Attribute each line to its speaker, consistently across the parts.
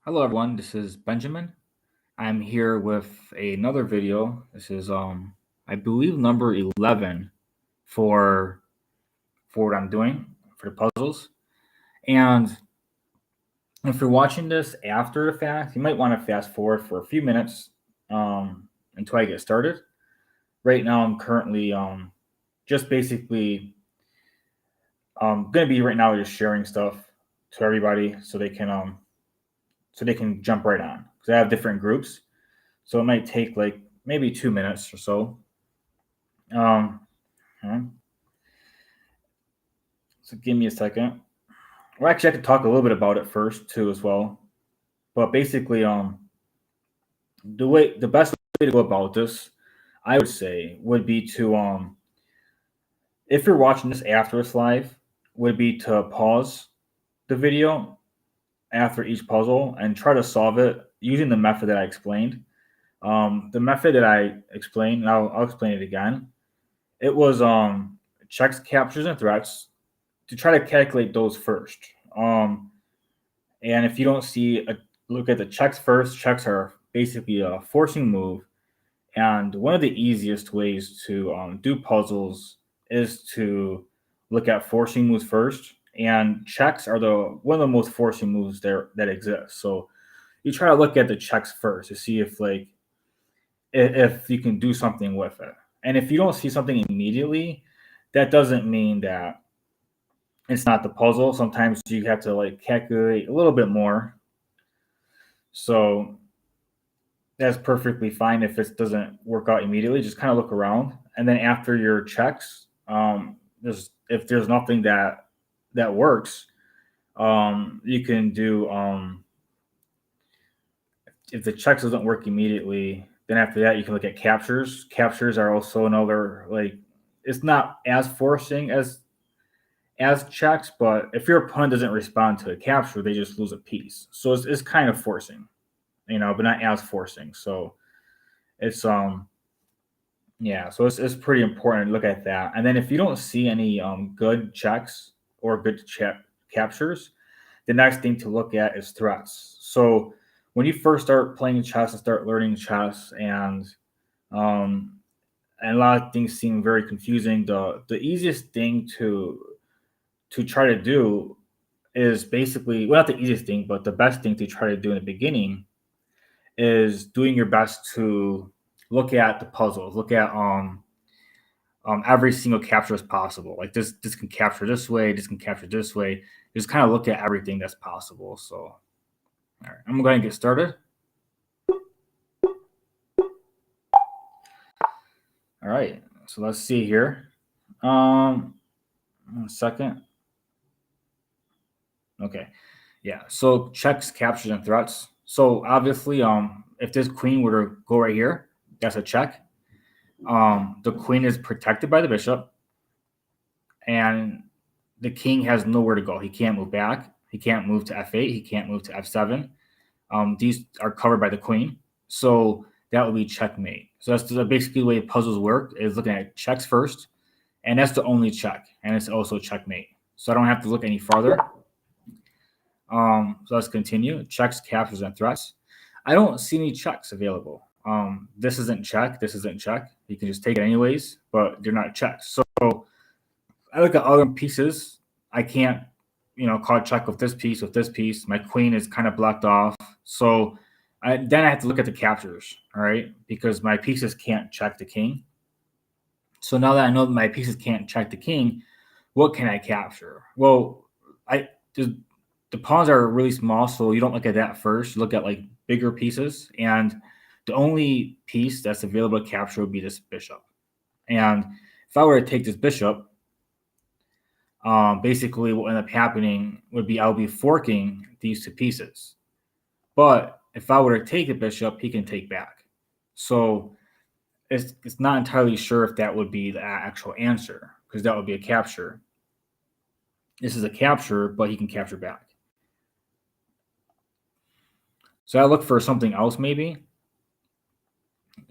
Speaker 1: Hello everyone, this is Benjamin. I'm here with another video. This is I believe number 11 for what I'm doing for the puzzles. And if you're watching this after the fact, you might want to fast forward for a few minutes until I get started. Right now I'm currently just basically gonna be right now just sharing stuff to everybody so they can jump right on because I have different groups. So it might take like maybe 2 minutes or so. Um, so give me a second. Well, actually, I could talk a little bit about it first too, as well. But basically, the best way to go about this, I would say, would be to if you're watching this after it's live, would be to pause the video after each puzzle and try to solve it using the method that I explained. The method that I explained, and I'll explain it again. It was checks, captures, and threats to try to calculate those first. Um, and if you don't see look at the checks first. Checks are basically a forcing move, and one of the easiest ways to do puzzles is to look at forcing moves first. And checks are the one of the most forcing moves there that exists. So you try to look at the checks first to see if if you can do something with it. And if you don't see something immediately, that doesn't mean that it's not the puzzle. Sometimes you have to like calculate a little bit more. So that's perfectly fine if it doesn't work out immediately. Just kind of look around, and then after your checks, there's if there's nothing that works, you can do if the checks doesn't work immediately. Then after that, you can look at captures. Captures are also another like it's not as forcing as checks, but if your opponent doesn't respond to a capture, they just lose a piece. So it's kind of forcing, but not as forcing. So it's yeah, so it's pretty important to look at that. And then if you don't see any good checks or good captures, the next thing to look at is threats. So when you first start playing chess and start learning chess, um, and a lot of things seem very confusing, the easiest thing to try to do is basically well not the easiest thing, but the best thing to try to do in the beginning is doing your best to look at the puzzles, look at every single capture as possible. Like this can capture this way, this can capture this way. Just kind of look at everything that's possible. So, all right, I'm going to get started. All right, so let's see here. 1 second. Okay, yeah. So checks, captures, and threats. So obviously, if this queen were to go right here, that's a check. The queen is protected by the bishop, and the king has nowhere to go. He can't move back. He can't move to f8. He can't move to f7. These are covered by the queen, so that would be checkmate. So that's basically the way puzzles work: is looking at checks first, and that's the only check, and it's also checkmate. So I don't have to look any farther. So let's continue. Checks, captures, and threats. I don't see any checks available. This isn't check. This isn't check. You can just take it anyways, but they're not checks. So I look at other pieces. I can't, call check with this piece, with this piece. My queen is kind of blocked off. So then I have to look at the captures, all right, because my pieces can't check the king. So now that I know that my pieces can't check the king, what can I capture? Well, the pawns are really small, so you don't look at that first. You look at like bigger pieces, and the only piece that's available to capture would be this bishop. And if I were to take this bishop, basically what ended up happening would be I'll be forking these two pieces. But if I were to take the bishop, he can take back. So it's not entirely sure if that would be the actual answer because that would be a capture. This is a capture, but he can capture back. So I look for something else maybe.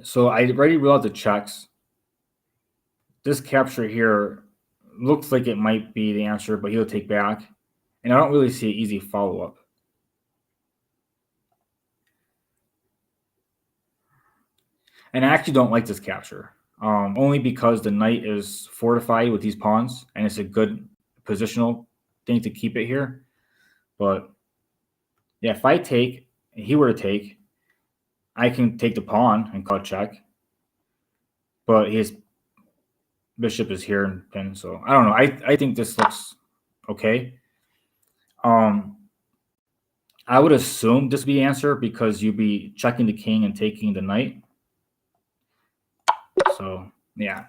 Speaker 1: So I already ruled out the checks. This capture here looks like it might be the answer, but he'll take back. And I don't really see an easy follow-up. And I actually don't like this capture, only because the knight is fortified with these pawns, and it's a good positional thing to keep it here. But yeah, if I take, and he were to take, I can take the pawn and call check. But his bishop is here and pin, so I don't know. I think this looks okay. I would assume this would be the answer because you'd be checking the king and taking the knight. So yeah.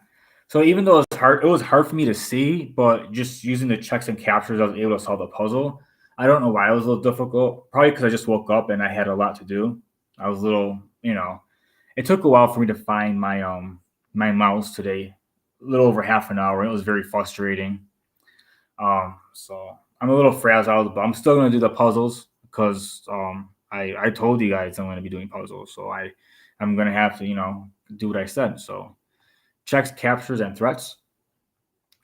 Speaker 1: So even though it was hard for me to see, but just using the checks and captures, I was able to solve the puzzle. I don't know why it was a little difficult. Probably because I just woke up and I had a lot to do. I was a little, it took a while for me to find my mouse today. A little over half an hour. It was very frustrating. So I'm a little frazzled, but I'm still gonna do the puzzles because I told you guys I'm gonna be doing puzzles, so I'm gonna have to do what I said. So checks, captures, and threats.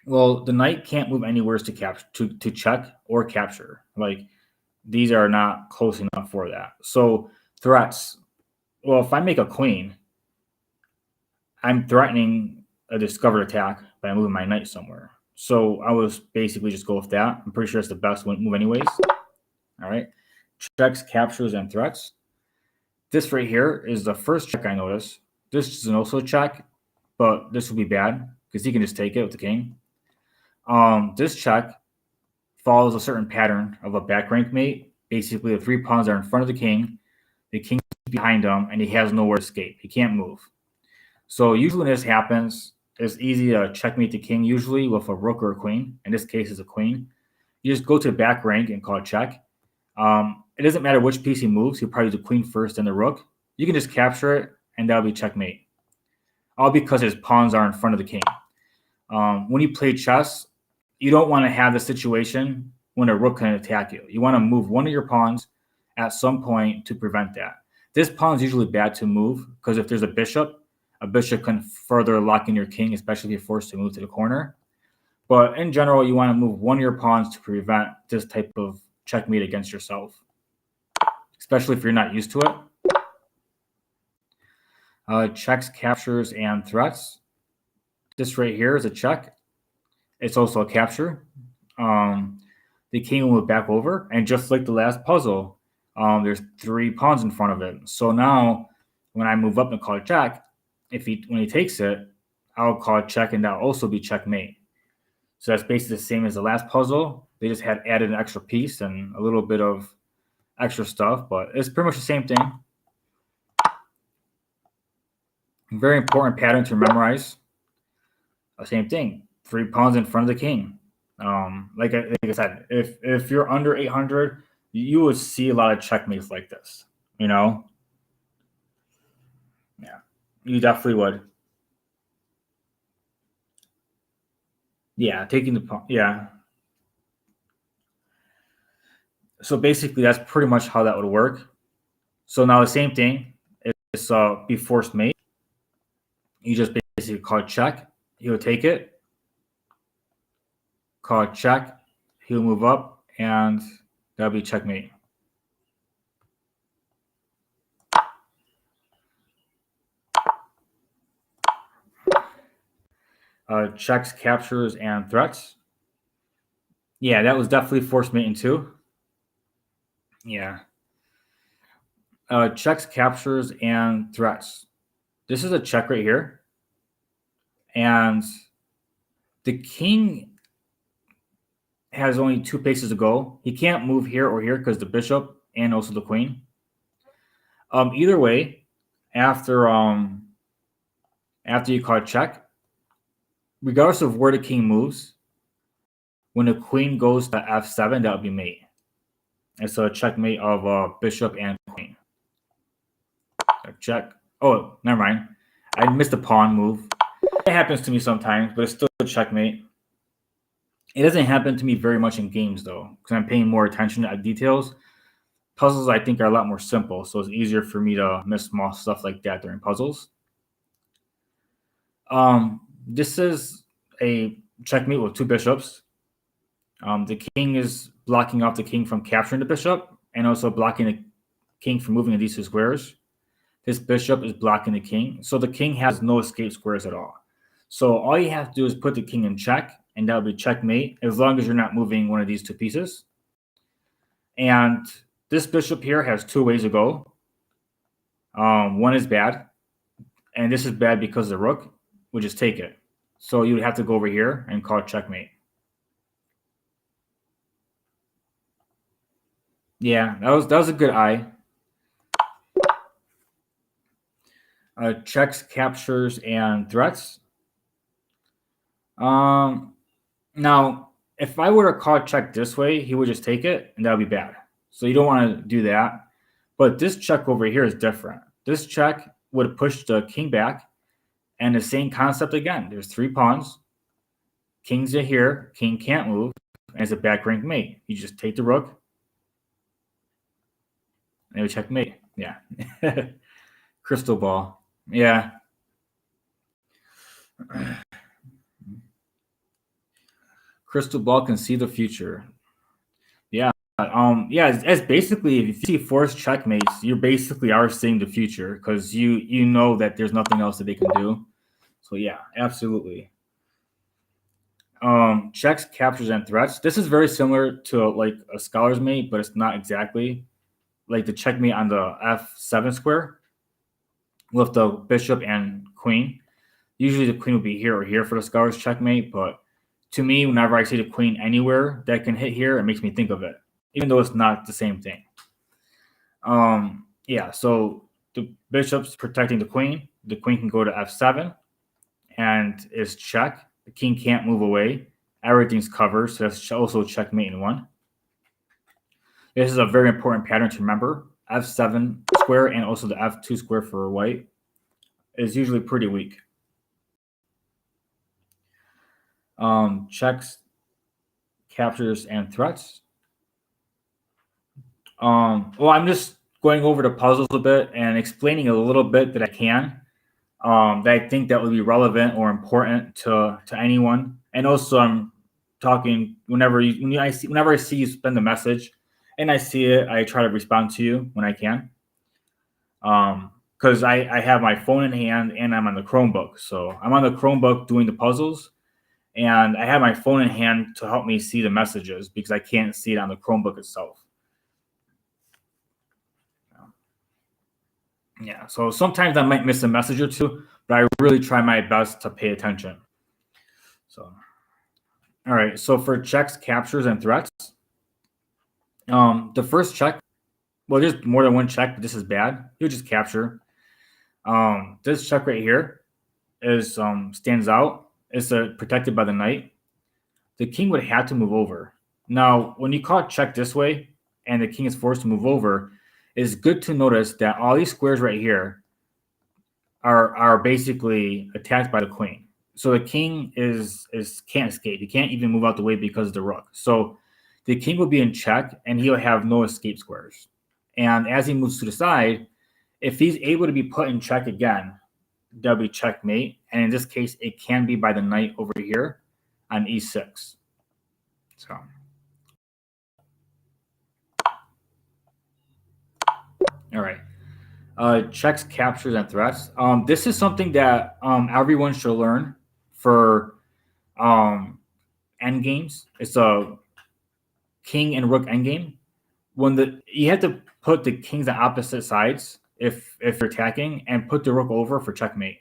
Speaker 1: Well, the knight can't move anywhere to check or capture. Like these are not close enough for that. So threats. Well, if I make a queen, I'm threatening a discovered attack by moving my knight somewhere. So I was basically just go with that. I'm pretty sure it's the best move anyways. All right. Checks, captures, and threats. This right here is the first check I notice. This is an also check, but this will be bad because he can just take it with the king. This check follows a certain pattern of a back rank mate. Basically, the 3 pawns are in front of the king is behind him, and he has nowhere to escape. He can't move. So usually when this happens, it's easy to checkmate the king, usually with a rook or a queen. In this case, it's a queen. You just go to the back rank and call it check. It doesn't matter which piece he moves. He'll probably do the queen first and the rook. You can just capture it, and that'll be checkmate. All because his pawns are in front of the king. When you play chess, you don't want to have the situation when a rook can attack you. You want to move one of your pawns at some point to prevent that. This pawn is usually bad to move because if there's a bishop can further lock in your king, especially if you're forced to move to the corner. But in general, you want to move one of your pawns to prevent this type of checkmate against yourself, especially if you're not used to it. Checks, captures, and threats. This right here is a check. It's also a capture. The king will move back over, and just like the last puzzle, there's 3 pawns in front of it. So now, when I move up and call it check, when he takes it, I'll call it check, and that'll also be checkmate. So that's basically the same as the last puzzle. They just had added an extra piece and a little bit of extra stuff, but it's pretty much the same thing. Very important pattern to memorize. Same thing. 3 pawns in front of the king. Like I said, if you're under 800, you would see a lot of checkmates like this. Yeah, you definitely would. Yeah, taking the pawn. Yeah. So basically, that's pretty much how that would work. So now the same thing is be forced mate. You just basically call it check. He'll take it. Call it check. He'll move up, and that'll be checkmate. Checks, captures, and threats. Yeah, that was definitely forced mating too. Yeah. Checks, captures, and threats. This is a check right here. And the king has only 2 paces to go. He can't move here or here because the bishop and also the queen. Either way, after you call check, regardless of where the king moves, when the queen goes to f7, that would be mate. It's a checkmate of bishop and queen. Check. Oh, never mind. I missed the pawn move. It happens to me sometimes, but it's still a checkmate. It doesn't happen to me very much in games, though, because I'm paying more attention to details. Puzzles, I think, are a lot more simple, so it's easier for me to miss small stuff like that during puzzles. This is a checkmate with 2 bishops. The king is blocking off the king from capturing the bishop and also blocking the king from moving in these 2 squares. this bishop is blocking the king. So the king has no escape squares at all. So all you have to do is put the king in check, and that would be checkmate, as long as you're not moving one of these two pieces. And this bishop here has two ways to go. One is bad, and this is bad because the rook would just take it. So you would have to go over here and call checkmate. Yeah, that was a good eye. Checks, captures, and threats. Now, if I were to call check this way, he would just take it, and that would be bad. So you don't want to do that. But this check over here is different. This check would push the king back, and the same concept again. There's three pawns. King's in here. King can't move, and it's a back rank mate. You just take the rook, and it would checkmate. Yeah. Crystal ball. Yeah. Crystal ball can see the future. Yeah. Yeah, as basically, if you see forced checkmates, you basically are seeing the future because you know that there's nothing else that they can do. So yeah, absolutely. Checks, captures, and threats. This is very similar to like a scholar's mate, but it's not exactly like the checkmate on the f7 square with the bishop and queen. Usually the queen would be here or here for the scholar's checkmate, but to me, whenever I see the queen anywhere that can hit here, it makes me think of it, even though it's not the same thing. Yeah, so the bishop's protecting the queen. The queen can go to f7 and is check. The king can't move away. Everything's covered, so that's also checkmate in one. This is a very important pattern to remember. f7 square and also the f2 square for white is usually pretty weak. Checks, captures, and threats. Well, I'm just going over the puzzles a bit and explaining a little bit that I can, that I think that would be relevant or important to anyone. And also, I'm talking whenever I see you spend the message, and I see it, I try to respond to you when I can. Because I have my phone in hand and I'm on the Chromebook, so I'm on the Chromebook doing the puzzles. And I have my phone in hand to help me see the messages because I can't see it on the Chromebook itself. Yeah, so sometimes I might miss a message or two, but I really try my best to pay attention. So, all right, so for checks, captures, and threats, the first check, well, there's more than one check, but this is bad. You just capture. This check right here is stands out. It's protected by the knight. The king would have to move over. Now, when you call check this way and the king is forced to move over, it's good to notice that all these squares right here are basically attacked by the queen. So the king is can't escape. He can't even move out the way because of the rook. So the king will be in check and he'll have no escape squares. And as he moves to the side, if he's able to be put in check again, that'll be checkmate. And in this case, it can be by the knight over here on e6. So, all right. Checks, captures, and threats. This is something that everyone should learn for end games. It's a king and rook endgame. When you have to put the kings on opposite sides if you're attacking, and put the rook over for checkmate.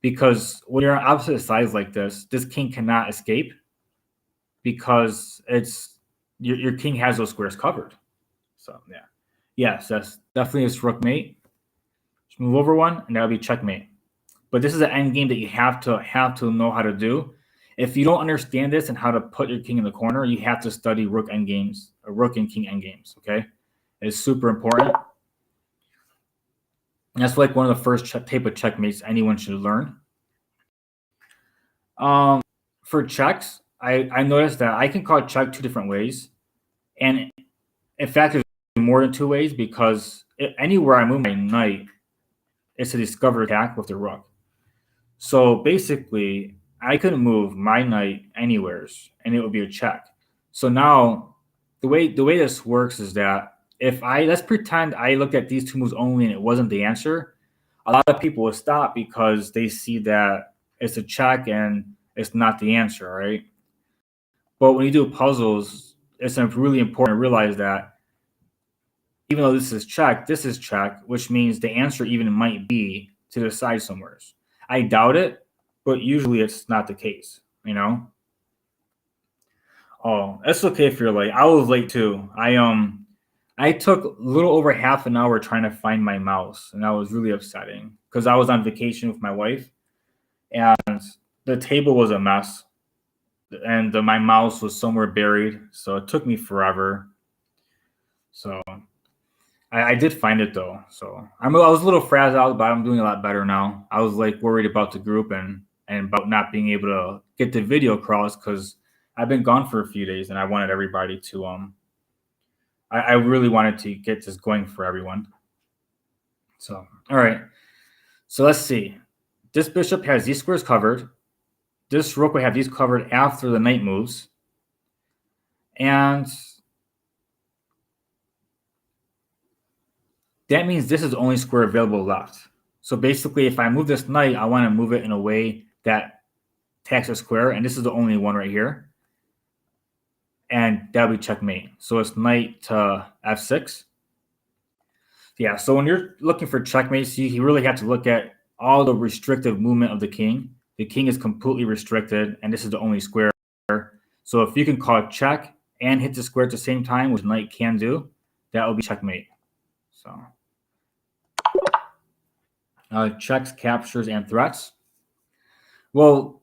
Speaker 1: Because when you're on opposite sides like this king cannot escape because it's your king has those squares covered. So yeah, yes, that's definitely a rook mate. Just move over one, and that'll be checkmate. But this is an end game that you have to know how to do. If you don't understand this and how to put your king in the corner, you have to study rook end games, rook and king end games. Okay, it's super important. And that's like one of the first type of checkmates anyone should learn. For checks, I noticed that I can call check two different ways, and in fact, there's more than two ways because anywhere I move my knight, it's a discovered attack with the rook. So basically, I could move my knight anywhere, and it would be a check. So now, the way this works is that if I let's pretend I looked at these two moves only and it wasn't the answer, a lot of people will stop because they see that it's a check and it's not the answer, right? But when you do puzzles, it's really important to realize that even though this is check, which means the answer even might be to the side somewhere. I doubt it, but usually it's not the case, you know? Oh, it's okay if you're late. I was late too. I took a little over half an hour trying to find my mouse, and that was really upsetting because I was on vacation with my wife, and the table was a mess, and my mouse was somewhere buried, so it took me forever. So I did find it though. So I was a little frazzled, but I'm doing a lot better now. I was like worried about the group and about not being able to get the video across because I've been gone for a few days, and I wanted everybody to I really wanted to get this going for everyone. So all right. So let's see. This bishop has these squares covered. This rook will have these covered after the knight moves. And that means this is the only square available left. So basically, if I move this knight, I want to move it in a way that attacks a square, and this is the only one right here. And that'll be checkmate. So it's knight to f6. Yeah, so when you're looking for checkmates, you really have to look at all the restrictive movement of the king. The king is completely restricted, and this is the only square. So if you can call check and hit the square at the same time, which knight can do, that will be checkmate. So checks, captures, and threats. Well,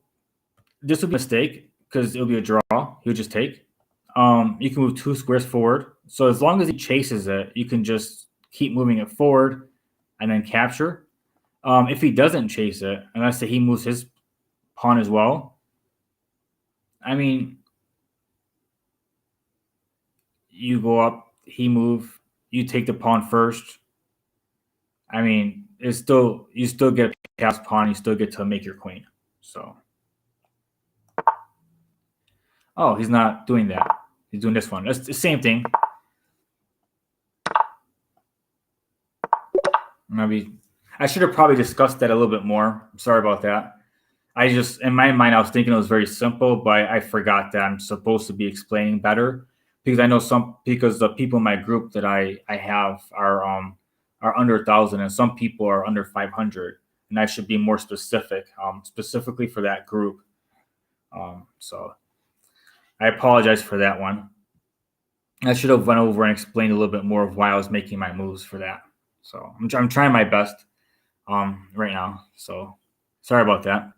Speaker 1: this would be a mistake because it'll be a draw. He'll just take. You can move 2 squares forward. So as long as he chases it, you can just keep moving it forward and then capture. If he doesn't chase it, and let's say he moves his pawn as well, I mean, you go up, he move, you take the pawn first. I mean, you still get past pawn, you still get to make your queen. So, oh, he's not doing that. He's doing this one. It's the same thing. Maybe I should have probably discussed that a little bit more. I'm sorry about that. I just, in my mind, I was thinking it was very simple, but I forgot that I'm supposed to be explaining better because I know because the people in my group that I have are under 1,000, and some people are under 500, and I should be more specific, specifically for that group. So I apologize for that one. I should have went over and explained a little bit more of why I was making my moves for that. So I'm trying my best right now. So sorry about that.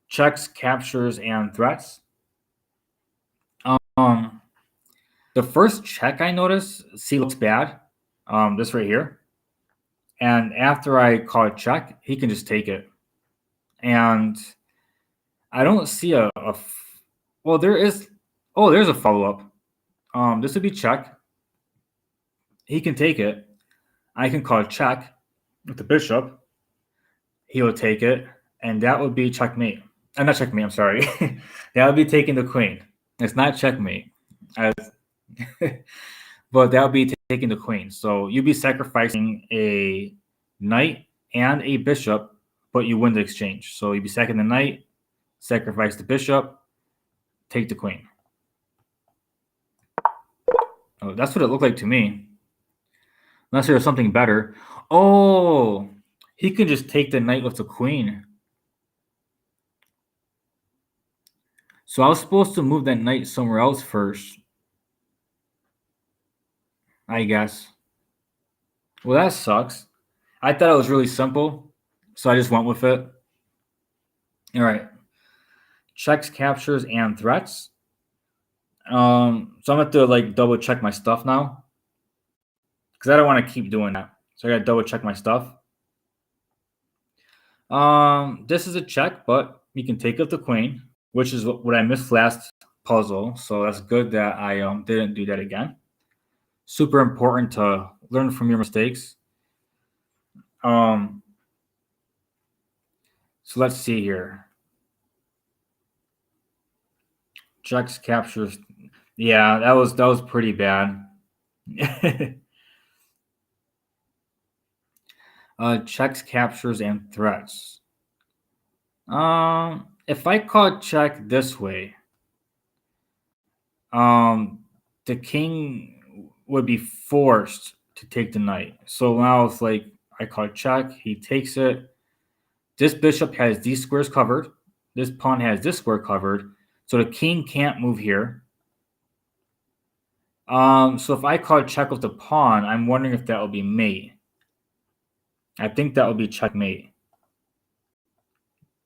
Speaker 1: Checks, captures, and threats. The first check I notice, see, looks bad. This right here. And after I call a check, he can just take it. And I don't see well, there's a follow-up. This would be check. He can take it. I can call a check with the bishop. He will take it, and that would be checkmate. Not checkmate, I'm sorry. That would be taking the queen. It's not checkmate. But that would be taking the queen. So you'd be sacrificing a knight and a bishop, but you win the exchange. So you'd be sacking the knight, sacrifice the bishop, take the queen. Oh, that's what it looked like to me. Unless there's something better. Oh, he can just take the knight with the queen. So I was supposed to move that knight somewhere else first, I guess. Well, that sucks. I thought it was really simple, so I just went with it. All right. Checks, captures, and threats. So I'm gonna have to like double check my stuff now because I don't want to keep doing that. So I gotta double check my stuff. This is a check, but you can take up the queen, which is what I missed last puzzle. So that's good that I didn't do that again. Super important to learn from your mistakes. So let's see here. Checks, captures. Yeah, that was pretty bad. Checks, captures, and threats. If I call check this way, um, the king would be forced to take the knight. So now it's like I call check, he takes it. This bishop has these squares covered. This pawn has this square covered. So the king can't move here. So if I call check with the pawn, I'm wondering if that will be mate. I think that will be checkmate.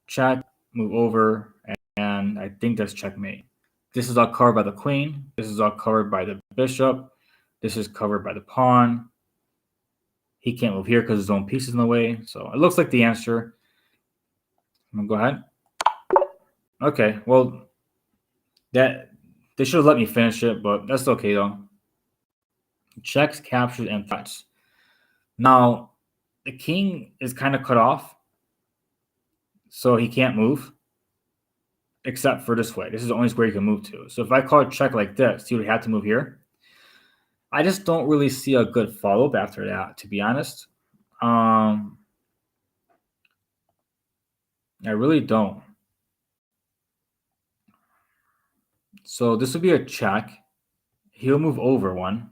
Speaker 1: Check, move over, and I think that's checkmate. This is all covered by the queen. This is all covered by the bishop. This is covered by the pawn. He can't move here because his own piece is in the way. So it looks like the answer. I'm gonna go ahead. Okay, well, that they should have let me finish it, but that's okay though. Checks, captures, and threats. Now, the king is kind of cut off, so he can't move except for this way. This is the only square he can move to. So if I call it check like this, he would have to move here. I just don't really see a good follow-up after that, to be honest. I really don't. So this would be a check. He'll move over one.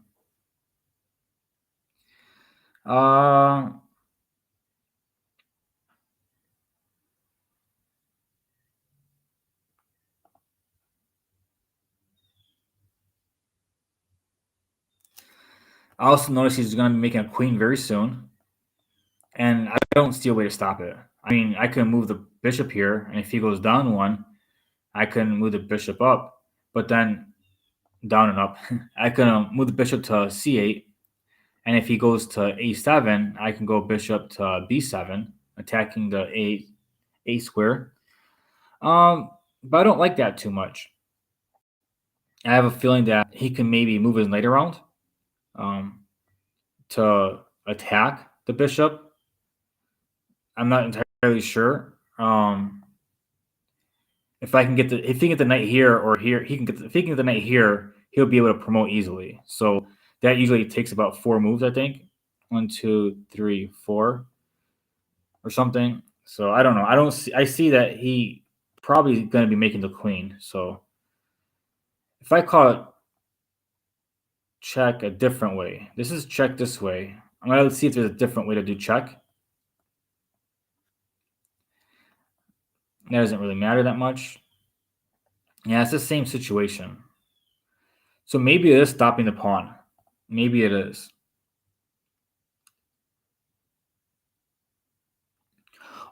Speaker 1: I also notice he's going to be making a queen very soon. And I don't see a way to stop it. I mean, I can move the bishop here, and if he goes down one, I can move the bishop up. But then down and up, I can move the bishop to c8. And if he goes to a7, I can go bishop to b7, attacking the a square. But I don't like that too much. I have a feeling that he can maybe move his knight around to attack the bishop. I'm not entirely sure. If he can get the knight here or here, if he can get the knight here, he'll be able to promote easily. So that usually takes about 4 moves, I think. 1, 2, 3, 4, or something. So I don't know. I see that he probably going to be making the queen. So if I call it check a different way, this is check this way. I'm going to see if there's a different way to do check. That doesn't really matter that much. Yeah, it's the same situation. So maybe it is stopping the pawn. Maybe it is.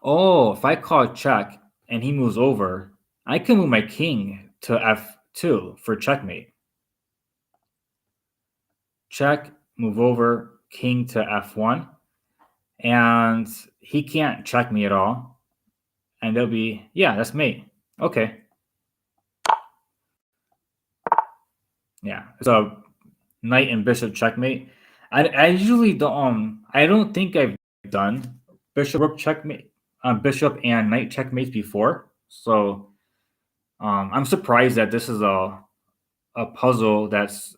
Speaker 1: Oh, if I call check and he moves over, I can move my king to f2 for checkmate. Check, move over, king to f1. And he can't check me at all. And they'll be, yeah, that's mate. Okay. Yeah, so knight and bishop checkmate. I usually don't. I don't think I've done bishop rook checkmate, bishop and knight checkmates before. So I'm surprised that this is a puzzle that's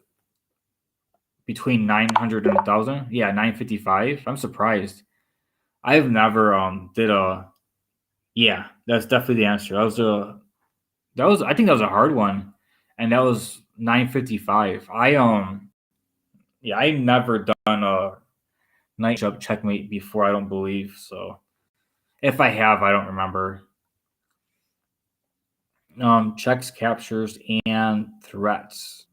Speaker 1: between 900 and 1,000. Yeah, 955. I'm surprised. I've never did a. Yeah, that's definitely the answer. I think that was a hard one, and that was 955. Yeah, I never done a knight checkmate before. I don't believe so. If I have, I don't remember. Checks, captures, and threats.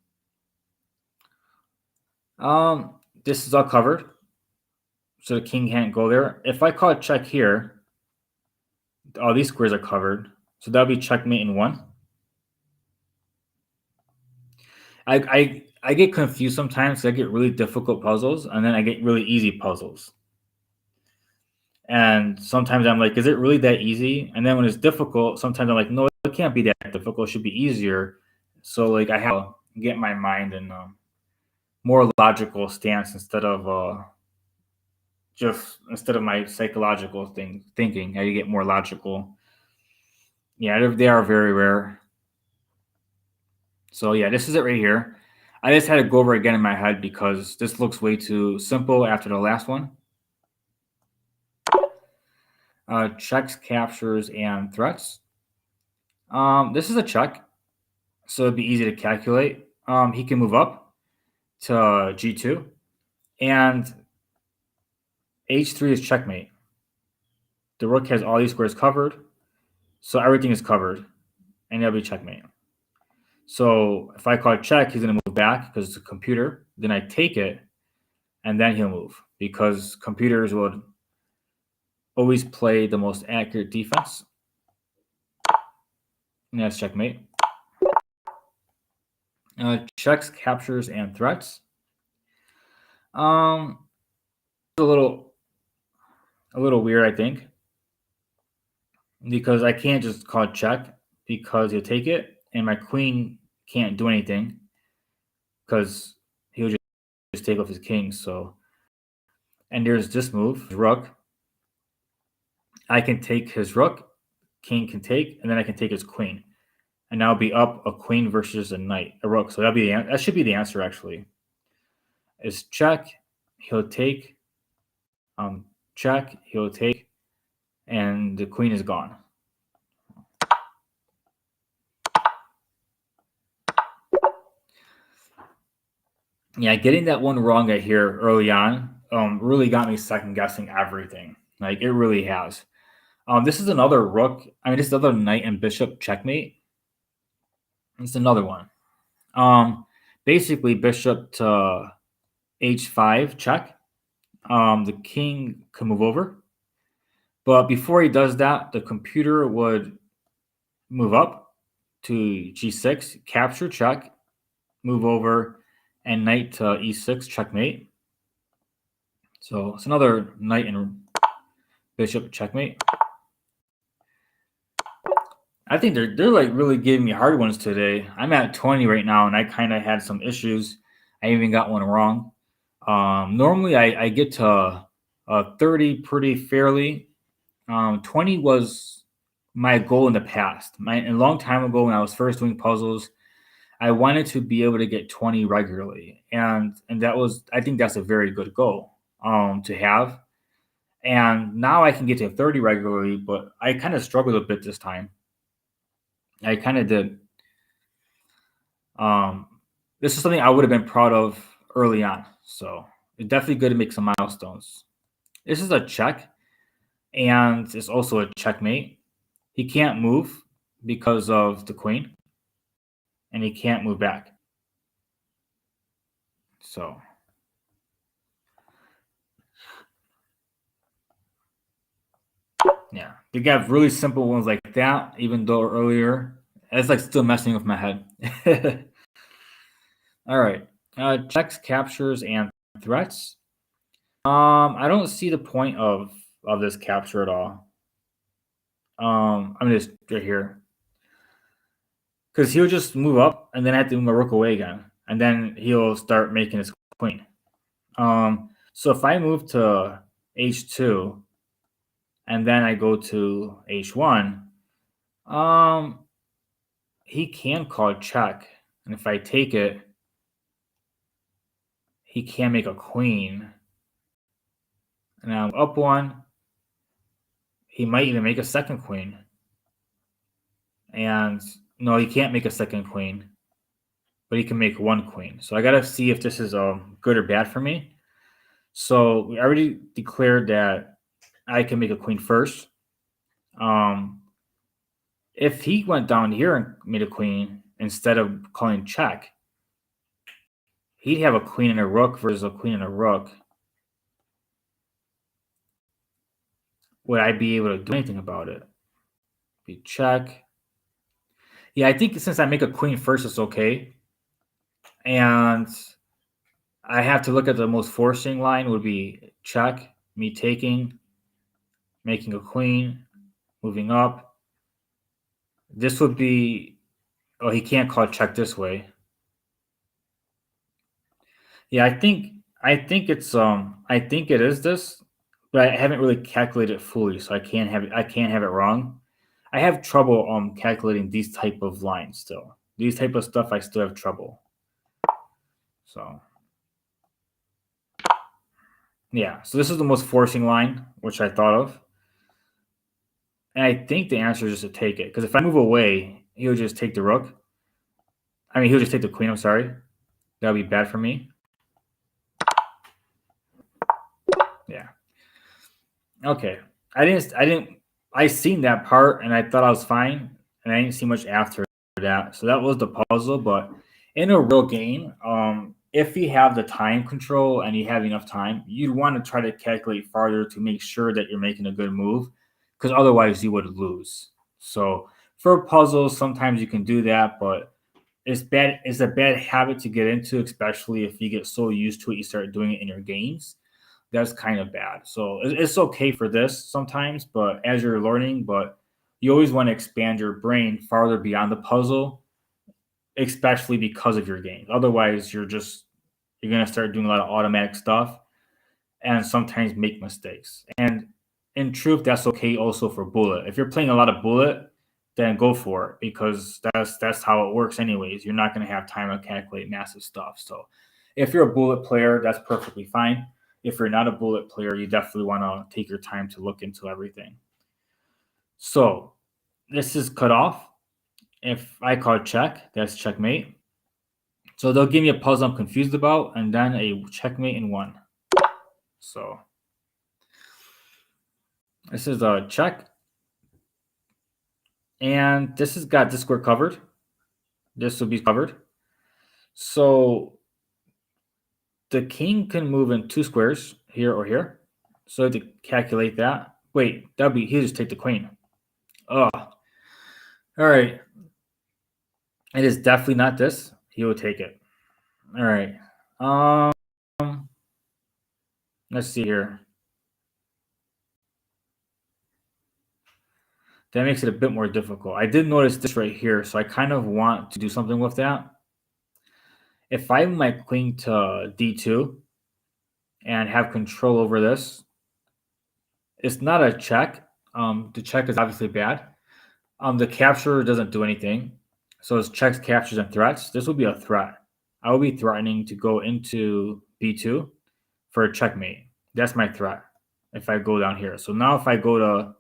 Speaker 1: This is all covered, so the king can't go there. If I call it check here, all these squares are covered, so that'll be checkmate in 1. I get confused sometimes. I get really difficult puzzles, and then I get really easy puzzles. And sometimes I'm like, is it really that easy? And then when it's difficult, sometimes I'm like, no, it can't be that difficult. It should be easier. So like I have to get my mind in more logical stance instead of my psychological thinking. I get more logical. Yeah, they are very rare. So yeah, this is it right here. I just had to go over it again in my head because this looks way too simple after the last one. Checks, captures, and threats. This is a check, so it'd be easy to calculate. He can move up to g2, and h3 is checkmate. The rook has all these squares covered, so everything is covered, and it'll be checkmate. So if I call check, he's going to move back because it's a computer. Then I take it, and then he'll move because computers would always play the most accurate defense. And that's checkmate. Checks, captures, and threats. A little weird, I think, because I can't just call check because he'll take it, and my queen can't do anything because he'll just take off his king. So, and there's this move, rook. I can take his rook, king can take, and then I can take his queen, and now be up a queen versus a knight, a rook. So that should be the answer actually. Is check, he'll take, check, he'll take, and the queen is gone. Yeah, getting that one wrong right here early on really got me second guessing everything. Like it really has. This is another rook. I mean, this is another knight and bishop checkmate. It's another one. Basically bishop to h5 check. The king can move over. But before he does that, the computer would move up to g6, capture check, move over, and knight to e6 checkmate. So it's another knight and bishop checkmate. I think they're like really giving me hard ones today. I'm at 20 right now, and I kind of had some issues. I even got one wrong. Normally, I get to 30 pretty fairly. 20 was my goal in the past. A long time ago when I was first doing puzzles, I wanted to be able to get 20 regularly, and that was, I think that's a very good goal to have. And now I can get to 30 regularly, but I kind of struggled a bit this time. I kind of did. This is something I would have been proud of early on. So it's definitely good to make some milestones. This is a check, and it's also a checkmate. He can't move because of the queen, and he can't move back. So yeah, you have really simple ones like that, even though earlier, it's like still messing with my head. All right. Checks, captures, and threats. I don't see the point of this capture at all. I'm just right here. Because he'll just move up and then I have to move my rook away again. And then he'll start making his queen. So if I move to h2 and then I go to h1, he can call check. And if I take it, he can make a queen. And I'm up one. He might even make a second queen. And no, he can't make a second queen, but he can make one queen. So I got to see if this is good or bad for me. So we already declared that I can make a queen first. If he went down here and made a queen instead of calling check, he'd have a queen and a rook versus a queen and a rook. Would I be able to do anything about it? Be check. Yeah, I think since I make a queen first, it's okay. And I have to look at the most forcing line would be check, me taking, making a queen, moving up. This would be, oh, he can't call check this way. Yeah, I think it's I think it is this, but I haven't really calculated it fully, so I can't have it wrong. I have trouble calculating these type of lines still. These type of stuff I still have trouble. So yeah, so this is the most forcing line, which I thought of. And I think the answer is just to take it. Because if I move away, he'll just take the rook. I mean, he'll just take the queen, I'm sorry. That would be bad for me. Yeah. Okay. I seen that part and I thought I was fine. And I didn't see much after that. So that was the puzzle. But in a real game, if you have the time control and you have enough time, you'd want to try to calculate farther to make sure that you're making a good move, because otherwise you would lose. So for puzzles, sometimes you can do that, but it's bad. It's a bad habit to get into, especially if you get so used to it, you start doing it in your games. That's kind of bad. So it's okay for this sometimes, but as you're learning, but you always want to expand your brain farther beyond the puzzle, especially because of your game. Otherwise, you're gonna start doing a lot of automatic stuff and sometimes make mistakes. And in truth, that's okay also for bullet. If you're playing a lot of bullet, then go for it, because that's how it works anyways. You're not gonna have time to calculate massive stuff. So if you're a bullet player, that's perfectly fine. If you're not a bullet player, you definitely want to take your time to look into everything. So this is cut off. If I call check, that's checkmate. So they'll give me a puzzle I'm confused about, and then a checkmate in one. So this is a check. And this has got this square covered. This will be covered. So the king can move in two squares, here or here. So to calculate that, wait, he'll just take the queen. Oh, all right. It is definitely not this. He will take it. All right. Let's see here. That makes it a bit more difficult. I did notice this right here, so I kind of want to do something with that. If I move my queen to d2 and have control over this, it's not a check. The check is obviously bad. The capture doesn't do anything. So it's checks, captures, and threats. This will be a threat. I will be threatening to go into b2 for a checkmate. That's my threat if I go down here. So now if I go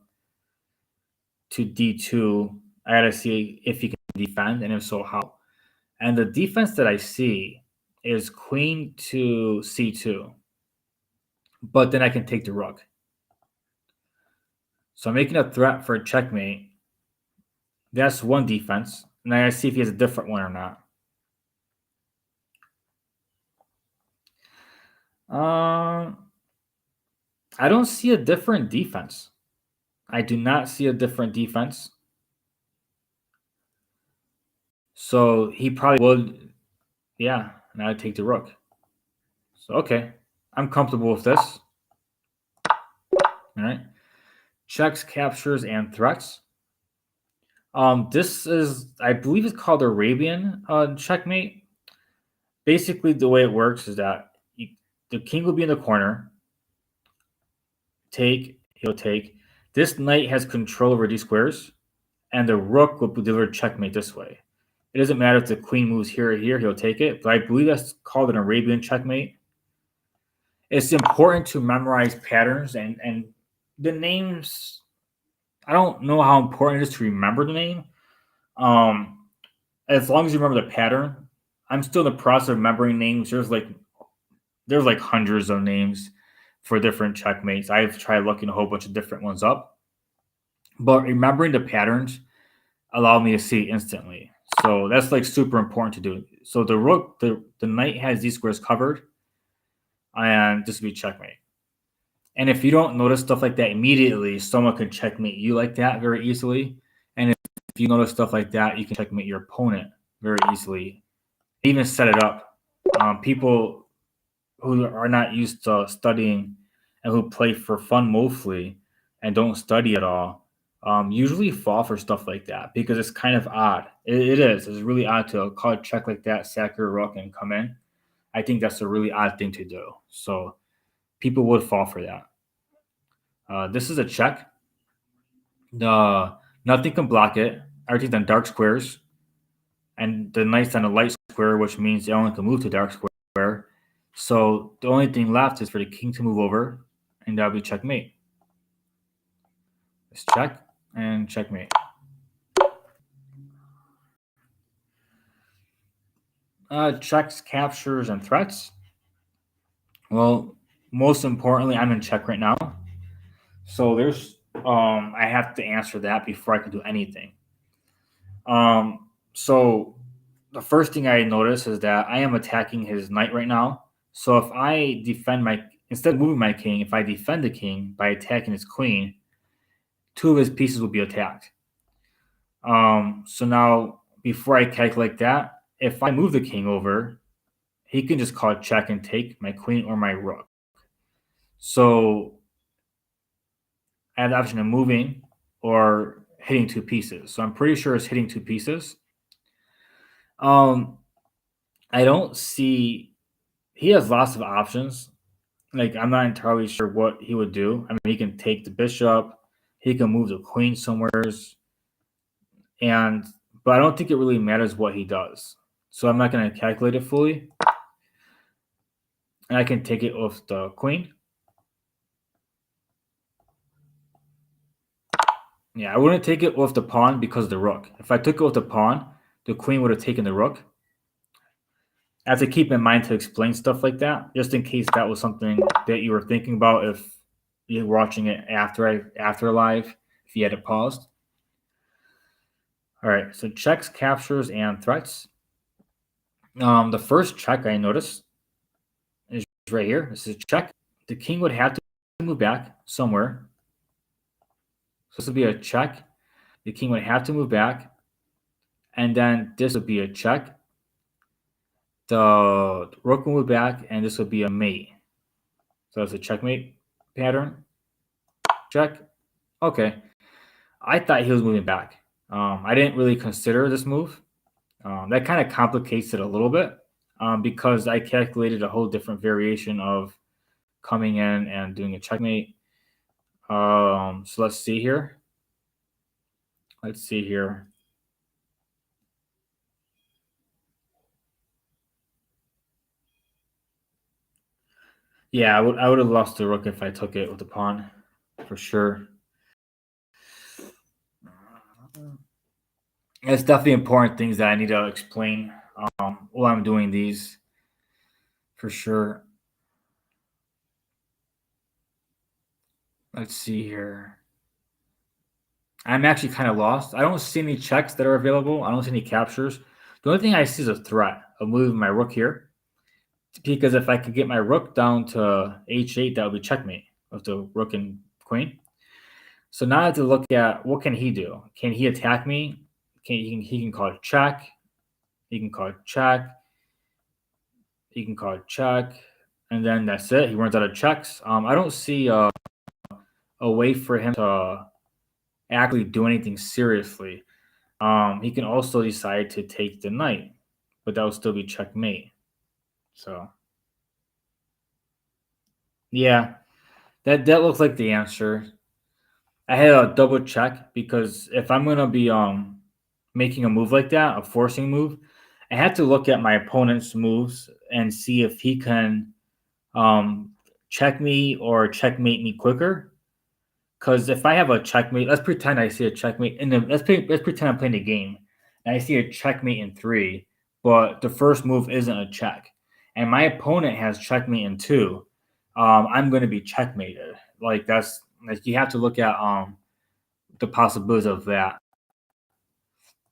Speaker 1: to d2, I gotta see if he can defend, and if so, how. And the defense that I see is queen to c2, but then I can take the rook. So I'm making a threat for a checkmate. That's one defense. And I gotta see if he has a different one or not. I don't see a different defense. I do not see a different defense. So he probably would, yeah, now I take the rook. So, okay, I'm comfortable with this. All right. Checks, captures, and threats. This is, I believe it's called Arabian checkmate. Basically, the way it works is that the king will be in the corner. He'll take. This knight has control over these squares, and the rook will deliver checkmate this way. It doesn't matter if the queen moves here or here, he'll take it. But I believe that's called an Arabian checkmate. It's important to memorize patterns and the names. I don't know how important it is to remember the name. As long as you remember the pattern. I'm still in the process of remembering names. There's like hundreds of names for different checkmates. I've tried looking a whole bunch of different ones up, but remembering the patterns allow me to see instantly. So that's like super important to do. So the rook, the knight has these squares covered, and this will be checkmate. And if you don't notice stuff like that immediately, someone can checkmate you like that very easily. And if you notice stuff like that, you can checkmate your opponent very easily. Even set it up. People who are not used to studying and who play for fun mostly and don't study at all usually fall for stuff like that, because it's kind of odd. It is. It's really odd to call a check like that, sack your rook, and come in. I think that's a really odd thing to do. So people would fall for that. This is a check. Nothing can block it. Everything's on dark squares, and the knight's on a light square, which means they only can move to dark squares. anywhere. So the only thing left is for the king to move over, and that'll be checkmate. Let's check and checkmate. Checks, captures, and threats. Well, most importantly, I'm in check right now. So there's I have to answer that before I can do anything. So the first thing I notice is that I am attacking his knight right now. So if I defend my instead of moving my king, if I defend the king by attacking his queen, two of his pieces will be attacked. So now before I calculate that, if I move the king over, he can just call check and take my queen or my rook. So I have the option of moving or hitting two pieces. So I'm pretty sure it's hitting two pieces. I don't see he has lots of options. Like I'm not entirely sure what he would do. I mean, he can take the bishop, he can move the queen somewheres, and but I don't think it really matters what he does. So I'm not going to calculate it fully. And I can take it off the queen. Yeah, I wouldn't take it off the pawn because of the rook. If I took it off the pawn, the queen would have taken the rook. I have to keep in mind to explain stuff like that, just in case that was something that you were thinking about if you're watching it after live, if you had it paused. All right, so checks, captures, and threats. The first check I noticed is right here. This is a check. The king would have to move back somewhere. So this would be a check. The king would have to move back. And then this would be a check. The rook will move back, and this would be a mate. So it's a checkmate pattern. Check. Okay. I thought he was moving back. I didn't really consider this move. That kind of complicates it a little bit because I calculated a whole different variation of coming in and doing a checkmate. So let's see here. Let's see here. Yeah, I would have lost the rook if I took it with the pawn, for sure. It's definitely important things that I need to explain while I'm doing these, for sure. Let's see here. I'm actually kind of lost. I don't see any checks that are available. I don't see any captures. The only thing I see is a threat of moving my rook here. Because if I could get my rook down to h8, that would be checkmate with the rook and queen. So now I have to look at what can he do? Can he attack me? He can call it check. He can call it check. He can call it check. And then that's it. He runs out of checks. I don't see a way for him to actually do anything seriously. He can also decide to take the knight, but that would still be checkmate. So, yeah, that looks like the answer. I had a double check because if I'm gonna be making a move like that, a forcing move, I have to look at my opponent's moves and see if he can check me or checkmate me quicker. Because if I have a checkmate, let's pretend I see a checkmate in the let's pretend I'm playing a game and I see a checkmate in 3, but the first move isn't a check, and my opponent has checkmate in 2. I'm going to be checkmated. Like that's like you have to look at the possibilities of that.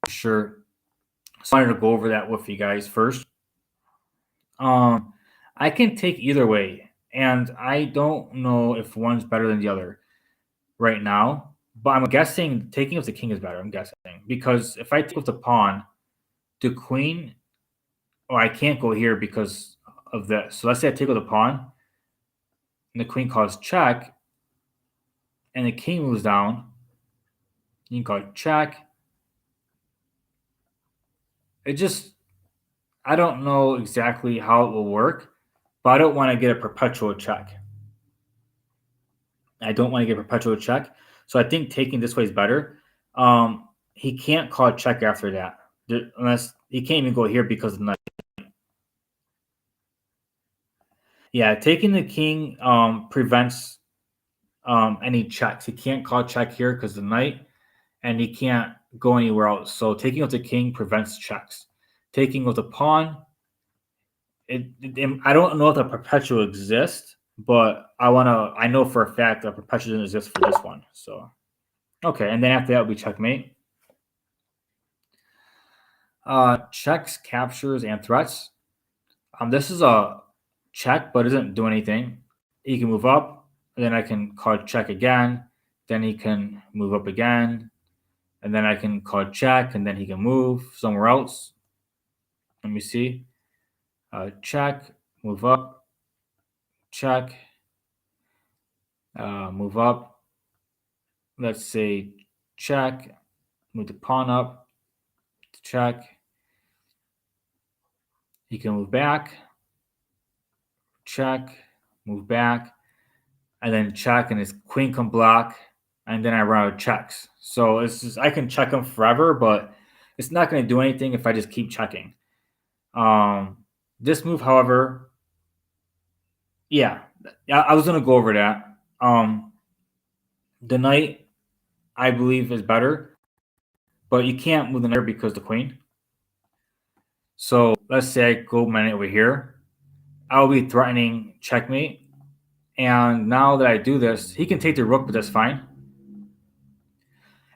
Speaker 1: Sure. So I wanted to go over that with you guys first. I can take either way, and I don't know if one's better than the other right now, but I'm guessing taking with the king is better. I'm guessing because if I take with the pawn, the queen, or I can't go here because of this. So let's say I take with the pawn, and the queen calls check, and the king moves down. You can call it check. It just, I don't know exactly how it will work, but I don't want to get a perpetual check. I don't want to get a perpetual check. So I think taking this way is better. He can't call check after that, unless he can't even go here because of the knight. Yeah, taking the king prevents any checks. He can't call check here because the knight, and he can't go anywhere else. So taking with the king prevents checks. Taking with the pawn, I don't know if the perpetual exists, but I know for a fact that perpetual doesn't exist for this one. So okay, and then after that we checkmate. Checks, captures, and threats. This is a check, but it doesn't do anything. He can move up, and then I can call check again. Then he can move up again, and then I can call check, and then he can move somewhere else. Let me see. Check, move up, check, move up. Let's say check, move the pawn up, check. He can move back, check, move back, and then check, and his queen can block, and then I run out of checks. So it's just I can check him forever, but it's not going to do anything if I just keep checking. This move, however, yeah, I was going to go over that. The knight, I believe, is better, but you can't move the knight because the queen. So let's say I go my knight over here. I'll be threatening checkmate. And now that I do this, he can take the rook, but that's fine.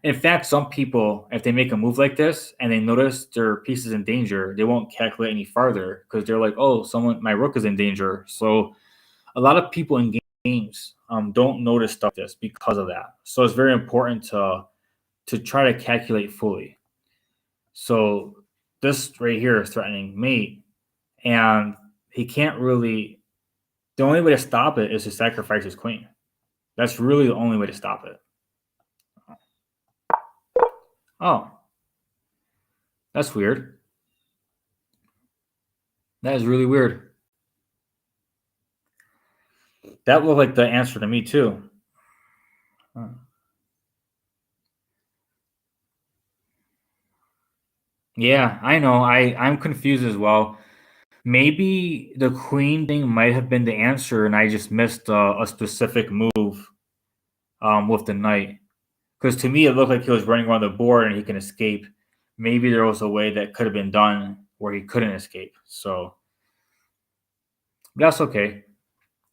Speaker 1: In fact, some people, if they make a move like this and they notice their piece is in danger, they won't calculate any farther because they're like, "Oh, my rook is in danger." So a lot of people in games don't notice stuff like this because of that. So it's very important to try to calculate fully. So this right here is threatening mate, and he can't really. The only way to stop it is to sacrifice his queen. That's really the only way to stop it. Oh, that's weird. That is really weird. That looked like the answer to me too. Huh. Yeah, I know. I'm confused as well. Maybe the queen thing might have been the answer, and I just missed a specific move with the knight. Because to me, it looked like he was running around the board and he can escape. Maybe there was a way that could have been done where he couldn't escape. So that's okay.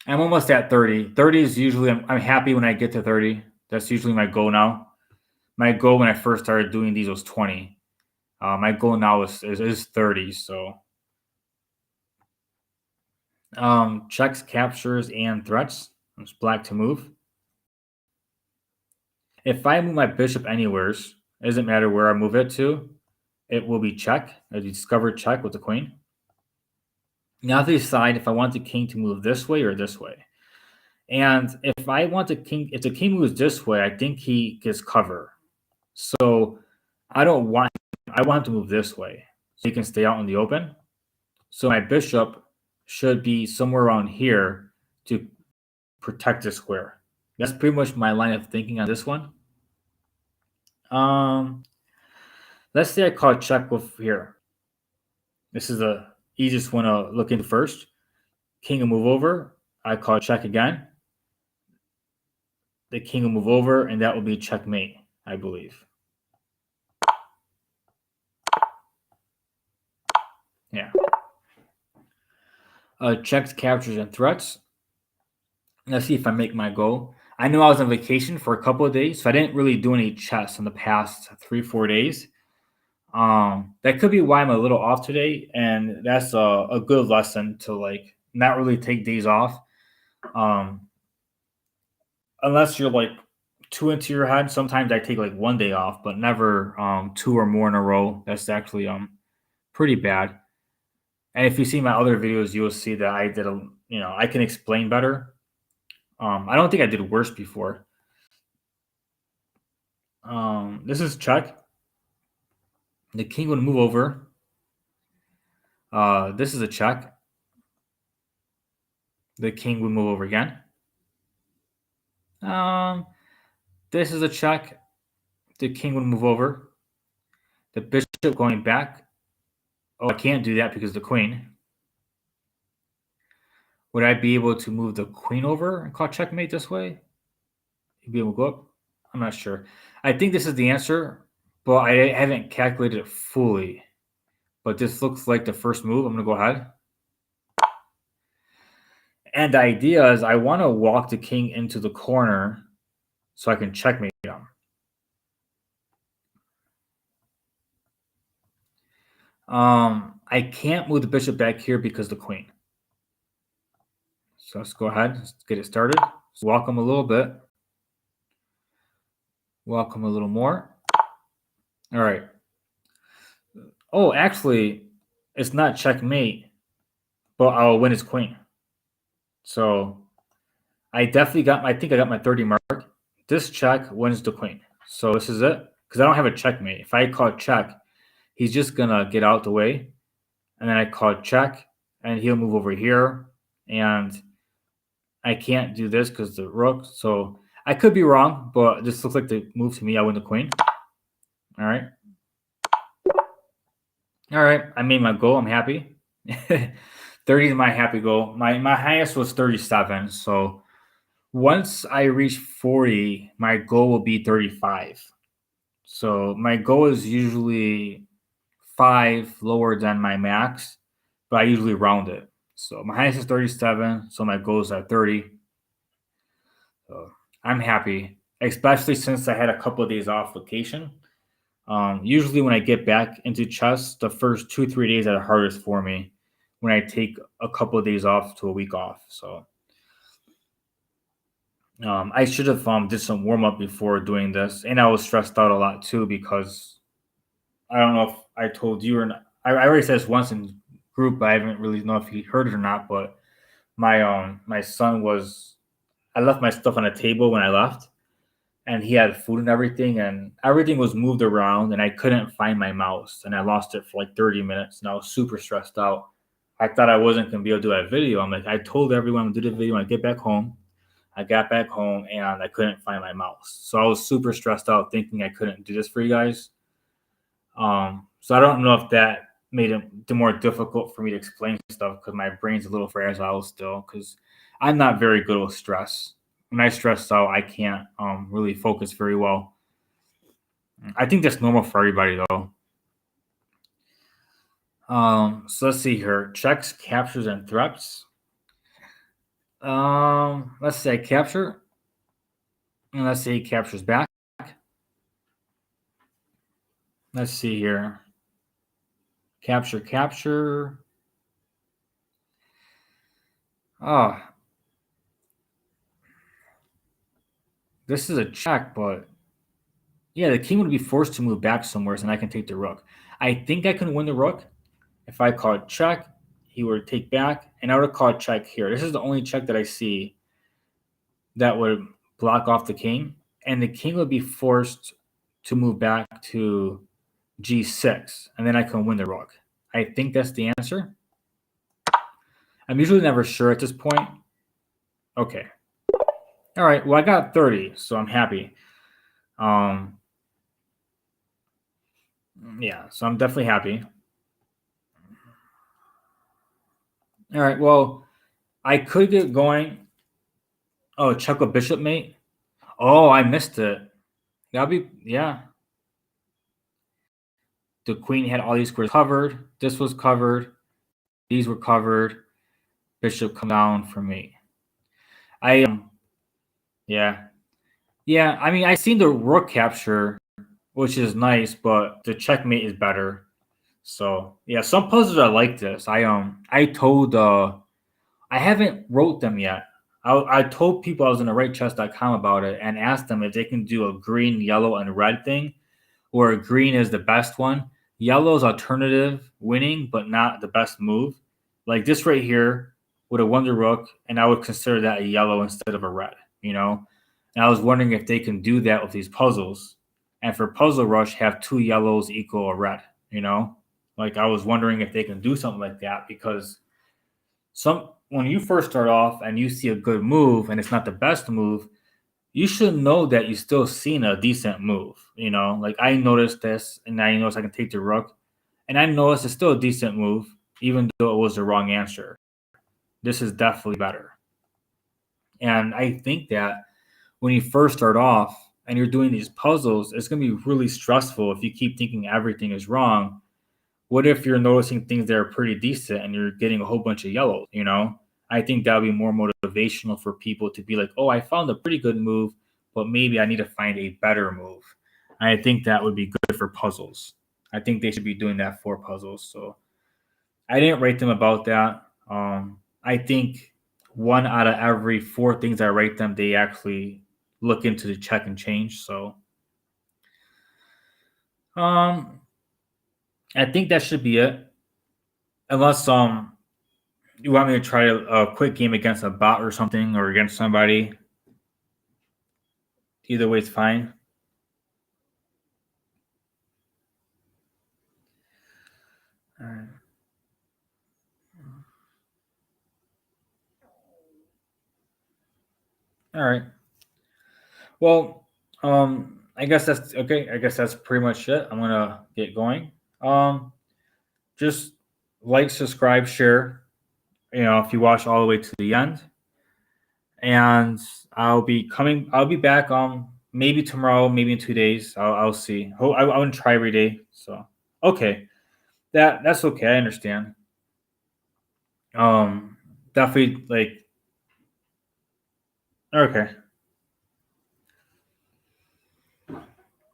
Speaker 1: I'm almost at 30. 30 is usually, I'm happy when I get to 30. That's usually my goal now. My goal when I first started doing these was 20. My goal now is 30. So checks, captures, and threats. It's black to move. If I move my bishop anywheres, it doesn't matter where I move it to, it will be check. I discover check with the queen. Now to decide if I want the king to move this way or this way. And if the king moves this way, I think he gets cover. So I want him to move this way so he can stay out in the open. So my bishop should be somewhere around here to protect the square. That's pretty much my line of thinking on this one. Let's say I call check with here. This is the easiest one to look into first. King will move over. I call check again. The king will move over, and that will be checkmate, I believe. Yeah. Checks, captures, and threats. Let's see if I make my goal. I know I was on vacation for a couple of days, so I didn't really do any chess in the past 3-4 days. That could be why I'm a little off today, and that's a good lesson to like not really take days off. Unless you're like too into your head. Sometimes I take like one day off, but never two or more in a row. That's actually pretty bad. And if you see my other videos, you will see that I did I can explain better. I don't think I did worse before. This is check. The king would move over. This is a check. The king would move over again. This is a check. The king would move over. The bishop going back. Oh, I can't do that because the queen. Would I be able to move the queen over and call checkmate this way? You'd be able to go up? I'm not sure. I think this is the answer, but I haven't calculated it fully. But this looks like the first move. I'm going to go ahead. And the idea is I want to walk the king into the corner so I can checkmate him. I can't move the bishop back here because the queen. So let's go ahead. Let's get it started. Let's walk him a little bit. Walk him a little more. All right. Oh, actually, it's not checkmate, but I'll win his queen. So I definitely got, I think I got my 30 mark. This check wins the queen. So this is it. Because I don't have a checkmate. If I call check, he's just going to get out the way. And then I call check, and he'll move over here. And I can't do this because the rook. So I could be wrong, but this looks like the move to me. I win the queen. All right. All right. I made my goal. I'm happy. 30 is my happy goal. My highest was 37. So once I reach 40, my goal will be 35. So my goal is usually 5 lower than my max, but I usually round it. So my highest is 37, so my goal is at 30. So I'm happy, especially since I had a couple of days off vacation. Usually when I get back into chess, the first 2-3 days are the hardest for me when I take a couple of days off to a week off. So I should have did some warm up before doing this, and I was stressed out a lot too because I don't know if I told you or not. I already said this once in group, but I haven't really know if he heard it or not. But my son was, I left my stuff on the table when I left, and he had food and everything was moved around, and I couldn't find my mouse, and I lost it for like 30 minutes, and I was super stressed out. I thought I wasn't gonna be able to do that video. I'm like, I told everyone to do the video when I get back home. I got back home and I couldn't find my mouse. So I was super stressed out thinking I couldn't do this for you guys. So I don't know if that made it more difficult for me to explain stuff because my brain's a little fragile still because I'm not very good with stress. When I stress out, I can't really focus very well. I think that's normal for everybody though. So let's see here. Checks, captures, and threats. Let's say capture. And let's say he captures back. Let's see here. Capture, capture. Oh. This is a check, but yeah, the king would be forced to move back somewhere, and I can take the rook. I think I can win the rook. If I call it check, he would take back, and I would call it check here. This is the only check that I see that would block off the king, and the king would be forced to move back to g6, and then I can win the rook. I think that's the answer. I'm usually never sure at this point. Okay. All right. Well, I got 30, so I'm happy. Yeah, so I'm definitely happy. All right. Well, I could get going. Oh, check with bishop mate. Oh, I missed it. That'll be, yeah. The queen had all these squares covered. This was covered. These were covered. Bishop come down for me. Yeah. Yeah, I mean, I seen the rook capture, which is nice, but the checkmate is better. So yeah, some puzzles are like this. I told I haven't wrote them yet. I told people I was gonna write chess.com about it and asked them if they can do a green, yellow, and red thing, where green is the best one. Yellow is alternative winning, but not the best move. Like this right here would have won the rook, and I would consider that a yellow instead of a red, you know? And I was wondering if they can do that with these puzzles. And for Puzzle Rush, have 2 yellows equal a red, you know? Like I was wondering if they can do something like that because when you first start off and you see a good move and it's not the best move, you should know that you still seen a decent move. You know, like I noticed this and I noticed I can take the rook, and I noticed it's still a decent move, even though it was the wrong answer. this is definitely better. And I think that when you first start off and you're doing these puzzles, it's going to be really stressful if you keep thinking everything is wrong. What if you're noticing things that are pretty decent and you're getting a whole bunch of yellows, you know? I think that would be more motivational for people to be like, oh, I found a pretty good move, but maybe I need to find a better move. And I think that would be good for puzzles. I think they should be doing that for puzzles. So I didn't rate them about that. I think one out of every four things I rate them, they actually look into the check and change. So um, I think that should be it. Unless you want me to try a quick game against a bot or something or against somebody. Either way, it's fine. All right. All right. Well, I guess that's okay. I guess that's pretty much it. I'm gonna get going. Um, just like, subscribe, share. You know, if you watch all the way to the end, and I'll be back. Maybe tomorrow, maybe in 2 days. I'll see. I want to try every day. So okay, that's okay. I understand. Um, definitely like okay.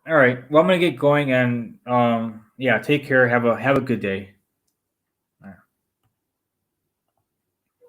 Speaker 1: All right. Well, I'm gonna get going, and yeah, take care. Have a good day.